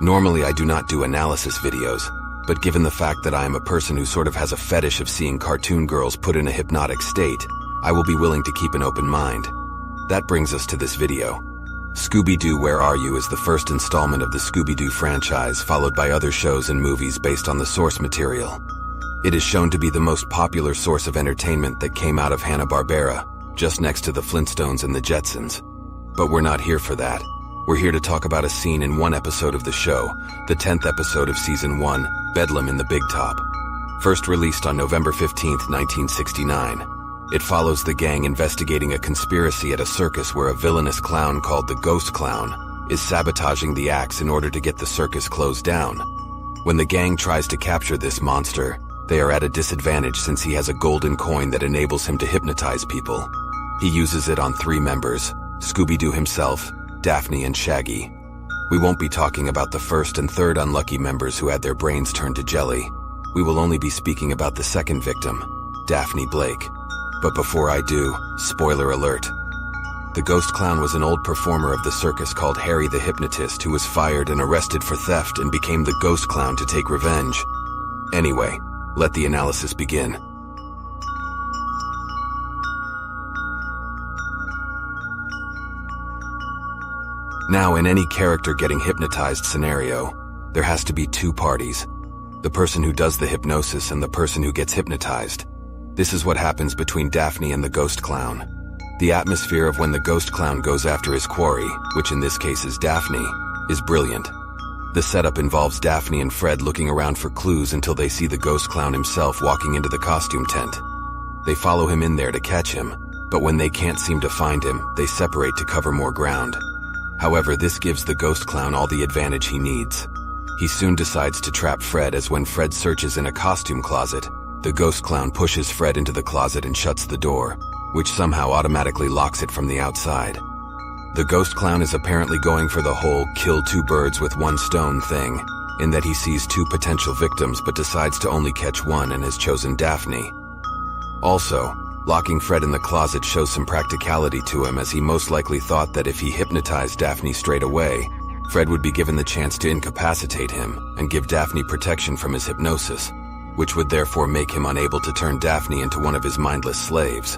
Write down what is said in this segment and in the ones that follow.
Normally I do not do analysis videos, but given the fact that I am a person who sort of has a fetish of seeing cartoon girls put in a hypnotic state, I will be willing to keep an open mind. That brings us to this video. Scooby-Doo Where Are You is the first installment of the Scooby-Doo franchise, followed by other shows and movies based on the source material. It is shown to be the most popular source of entertainment that came out of Hanna-Barbera, just next to the Flintstones and the Jetsons. But we're not here for that. We're here to talk about a scene in one episode of the show, the 10th episode of Season 1, Bedlam in the Big Top. First released on November 15, 1969. It follows the gang investigating a conspiracy at a circus where a villainous clown called the Ghost Clown is sabotaging the acts in order to get the circus closed down. When the gang tries to capture this monster, they are at a disadvantage since he has a golden coin that enables him to hypnotize people. He uses it on 3 members, Scooby-Doo himself, Daphne, and Shaggy. We won't be talking about the first and third unlucky members who had their brains turned to jelly. We will only be speaking about the second victim, Daphne Blake. But before I do, spoiler alert. The Ghost Clown was an old performer of the circus called Harry the Hypnotist who was fired and arrested for theft and became the Ghost Clown to take revenge. Anyway, let the analysis begin. Now, in any character getting hypnotized scenario, there has to be 2 parties. The person who does the hypnosis and the person who gets hypnotized. This is what happens between Daphne and the Ghost Clown. The atmosphere of when the Ghost Clown goes after his quarry, which in this case is Daphne, is brilliant. The setup involves Daphne and Fred looking around for clues until they see the Ghost Clown himself walking into the costume tent. They follow him in there to catch him, but when they can't seem to find him, they separate to cover more ground. However, this gives the Ghost Clown all the advantage he needs. He soon decides to trap Fred, as when Fred searches in a costume closet, the Ghost Clown pushes Fred into the closet and shuts the door, which somehow automatically locks it from the outside. The Ghost Clown is apparently going for the whole kill 2 birds with 1 stone thing, in that he sees 2 potential victims but decides to only catch 1 and has chosen Daphne. Also, locking Fred in the closet shows some practicality to him, as he most likely thought that if he hypnotized Daphne straight away, Fred would be given the chance to incapacitate him and give Daphne protection from his hypnosis, which would therefore make him unable to turn Daphne into one of his mindless slaves.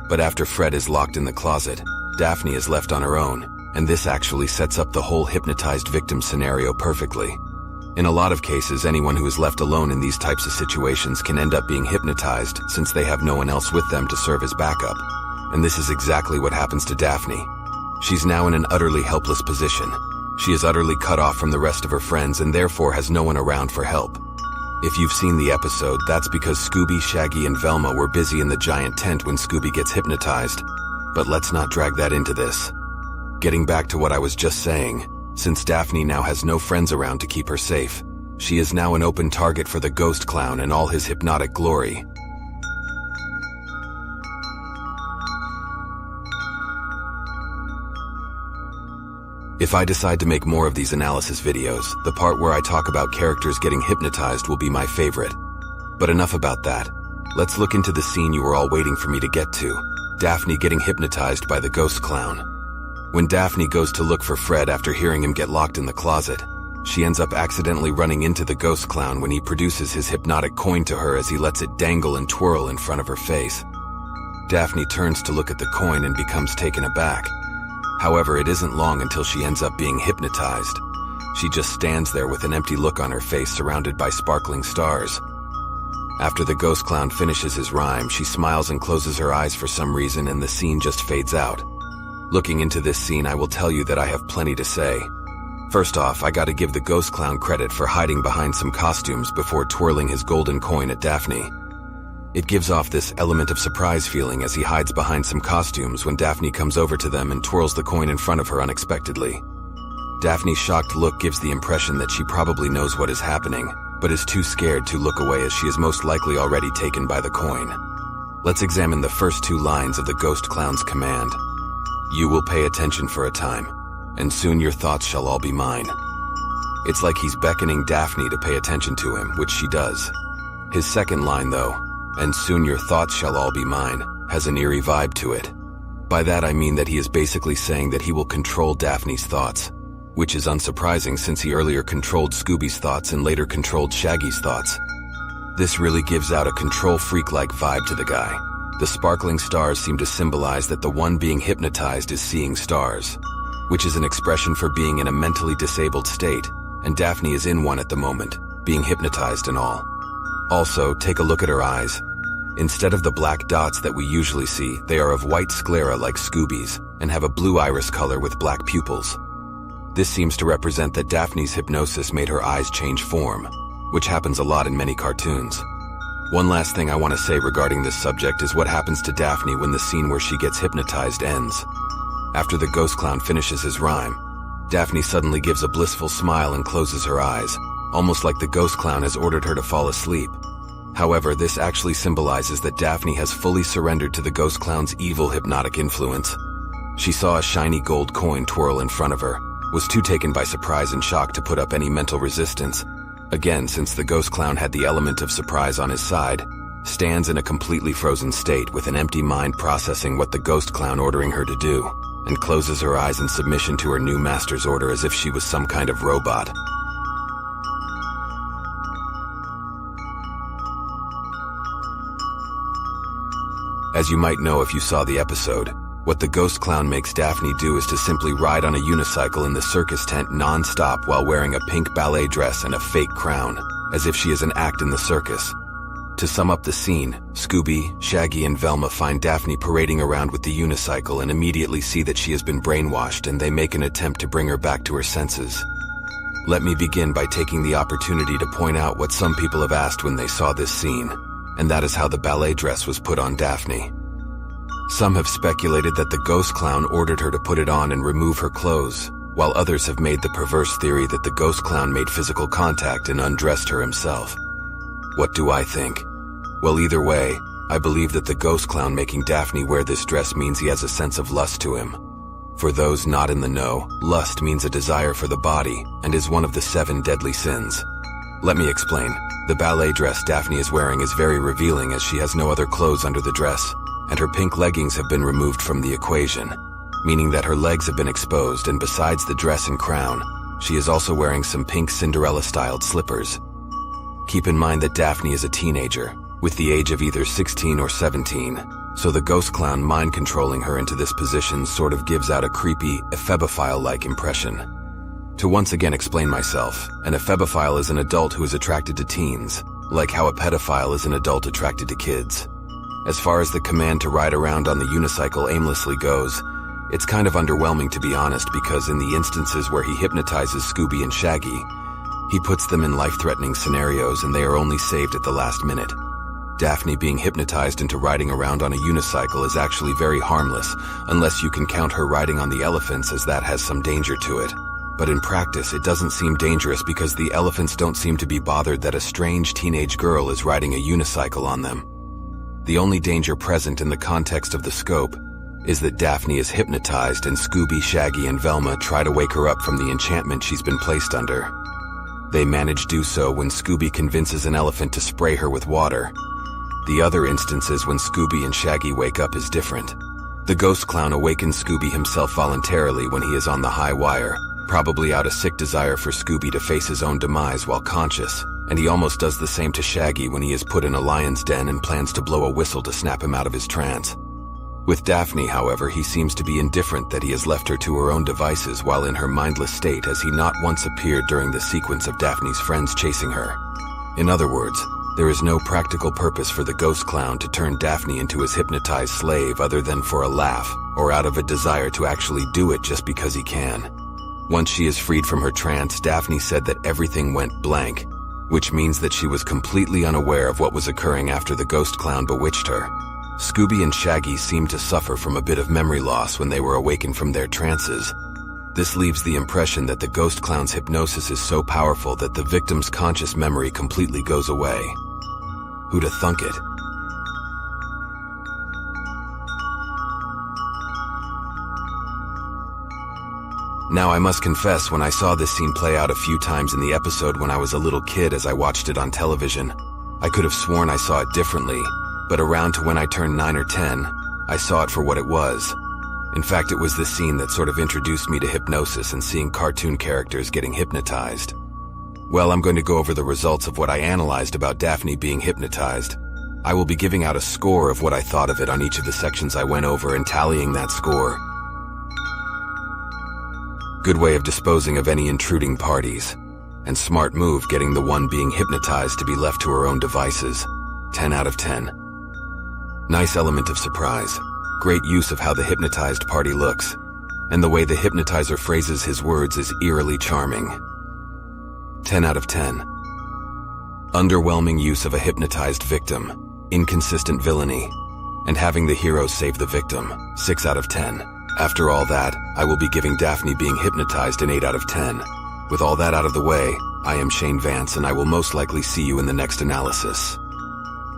But after Fred is locked in the closet, Daphne is left on her own, and this actually sets up the whole hypnotized victim scenario perfectly. In a lot of cases, anyone who is left alone in these types of situations can end up being hypnotized since they have no one else with them to serve as backup. And this is exactly what happens to Daphne. She's now in an utterly helpless position. She is utterly cut off from the rest of her friends and therefore has no one around for help. If you've seen the episode, that's because Scooby, Shaggy, and Velma were busy in the giant tent when Scooby gets hypnotized. But let's not drag that into this. Getting back to what I was just saying, since Daphne now has no friends around to keep her safe, she is now an open target for the Ghost Clown in all his hypnotic glory. If I decide to make more of these analysis videos, the part where I talk about characters getting hypnotized will be my favorite. But enough about that. Let's look into the scene you were all waiting for me to get to, Daphne getting hypnotized by the Ghost Clown. When Daphne goes to look for Fred after hearing him get locked in the closet, she ends up accidentally running into the Ghost Clown when he produces his hypnotic coin to her as he lets it dangle and twirl in front of her face. Daphne turns to look at the coin and becomes taken aback. However, it isn't long until she ends up being hypnotized. She just stands there with an empty look on her face surrounded by sparkling stars. After the Ghost Clown finishes his rhyme, she smiles and closes her eyes for some reason, and the scene just fades out. Looking into this scene, I will tell you that I have plenty to say. First off, I gotta give the Ghost Clown credit for hiding behind some costumes before twirling his golden coin at Daphne. It gives off this element of surprise feeling as he hides behind some costumes when Daphne comes over to them and twirls the coin in front of her unexpectedly. Daphne's shocked look gives the impression that she probably knows what is happening, but is too scared to look away as she is most likely already taken by the coin. Let's examine the first 2 lines of the Ghost Clown's command. You will pay attention for a time, and soon your thoughts shall all be mine. It's like he's beckoning Daphne to pay attention to him, which she does. His second line, though, and soon your thoughts shall all be mine, has an eerie vibe to it. By that I mean that he is basically saying that he will control Daphne's thoughts, which is unsurprising since he earlier controlled Scooby's thoughts and later controlled Shaggy's thoughts. This really gives out a control freak-like vibe to the guy. The sparkling stars seem to symbolize that the one being hypnotized is seeing stars, which is an expression for being in a mentally disabled state, and Daphne is in one at the moment, being hypnotized and all. Also, take a look at her eyes. Instead of the black dots that we usually see, they are of white sclera like Scooby's, and have a blue iris color with black pupils. This seems to represent that Daphne's hypnosis made her eyes change form, which happens a lot in many cartoons. One last thing I want to say regarding this subject is what happens to Daphne when the scene where she gets hypnotized ends. After the ghost clown finishes his rhyme, Daphne suddenly gives a blissful smile and closes her eyes, almost like the ghost clown has ordered her to fall asleep. However, this actually symbolizes that Daphne has fully surrendered to the ghost clown's evil hypnotic influence. She saw a shiny gold coin twirl in front of her, was too taken by surprise and shock to put up any mental resistance. Again, since the ghost clown had the element of surprise on his side, stands in a completely frozen state with an empty mind processing what the ghost clown ordering her to do, and closes her eyes in submission to her new master's order as if she was some kind of robot. As you might know if you saw the episode, what the ghost clown makes Daphne do is to simply ride on a unicycle in the circus tent non-stop while wearing a pink ballet dress and a fake crown, as if she is an act in the circus. To sum up the scene, Scooby, Shaggy, and Velma find Daphne parading around with the unicycle and immediately see that she has been brainwashed, and they make an attempt to bring her back to her senses. Let me begin by taking the opportunity to point out what some people have asked when they saw this scene, and that is how the ballet dress was put on Daphne. Some have speculated that the ghost clown ordered her to put it on and remove her clothes, while others have made the perverse theory that the ghost clown made physical contact and undressed her himself. What do I think? Well, either way, I believe that the ghost clown making Daphne wear this dress means he has a sense of lust to him. For those not in the know, lust means a desire for the body and is one of the 7 deadly sins. Let me explain. The ballet dress Daphne is wearing is very revealing as she has no other clothes under the dress, and her pink leggings have been removed from the equation, meaning that her legs have been exposed, and besides the dress and crown, she is also wearing some pink Cinderella-styled slippers. Keep in mind that Daphne is a teenager, with the age of either 16 or 17, so the ghost clown mind-controlling her into this position sort of gives out a creepy, ephebophile-like impression. To once again explain myself, an ephebophile is an adult who is attracted to teens, like how a pedophile is an adult attracted to kids. As far as the command to ride around on the unicycle aimlessly goes, it's kind of underwhelming to be honest, because in the instances where he hypnotizes Scooby and Shaggy, he puts them in life-threatening scenarios and they are only saved at the last minute. Daphne being hypnotized into riding around on a unicycle is actually very harmless, unless you can count her riding on the elephants, as that has some danger to it. But in practice, it doesn't seem dangerous because the elephants don't seem to be bothered that a strange teenage girl is riding a unicycle on them. The only danger present in the context of the scope is that Daphne is hypnotized and Scooby, Shaggy, and Velma try to wake her up from the enchantment she's been placed under. They manage to do so when Scooby convinces an elephant to spray her with water. The other instances when Scooby and Shaggy wake up is different. The ghost clown awakens Scooby himself voluntarily when he is on the high wire, probably out of sick desire for Scooby to face his own demise while conscious, and he almost does the same to Shaggy when he is put in a lion's den and plans to blow a whistle to snap him out of his trance. With Daphne, however, he seems to be indifferent that he has left her to her own devices while in her mindless state, as he not once appeared during the sequence of Daphne's friends chasing her. In other words, there is no practical purpose for the ghost clown to turn Daphne into his hypnotized slave other than for a laugh, or out of a desire to actually do it just because he can. Once she is freed from her trance, Daphne said that everything went blank, which means that she was completely unaware of what was occurring after the ghost clown bewitched her. Scooby and Shaggy seemed to suffer from a bit of memory loss when they were awakened from their trances. This leaves the impression that the ghost clown's hypnosis is so powerful that the victim's conscious memory completely goes away. Who'da thunk it? Now, I must confess, when I saw this scene play out a few times in the episode when I was a little kid as I watched it on television, I could have sworn I saw it differently, but around to when I turned 9 or 10, I saw it for what it was. In fact, it was this scene that sort of introduced me to hypnosis and seeing cartoon characters getting hypnotized. Well, I'm going to go over the results of what I analyzed about Daphne being hypnotized. I will be giving out a score of what I thought of it on each of the sections I went over and tallying that score. Good way of disposing of any intruding parties. And smart move getting the one being hypnotized to be left to her own devices. 10 out of 10. Nice element of surprise. Great use of how the hypnotized party looks. And the way the hypnotizer phrases his words is eerily charming. 10 out of 10. Underwhelming use of a hypnotized victim. Inconsistent villainy. And having the hero save the victim. 6 out of 10. After all that, I will be giving Daphne being hypnotized an 8 out of 10. With all that out of the way, I am Shane Vance and I will most likely see you in the next analysis.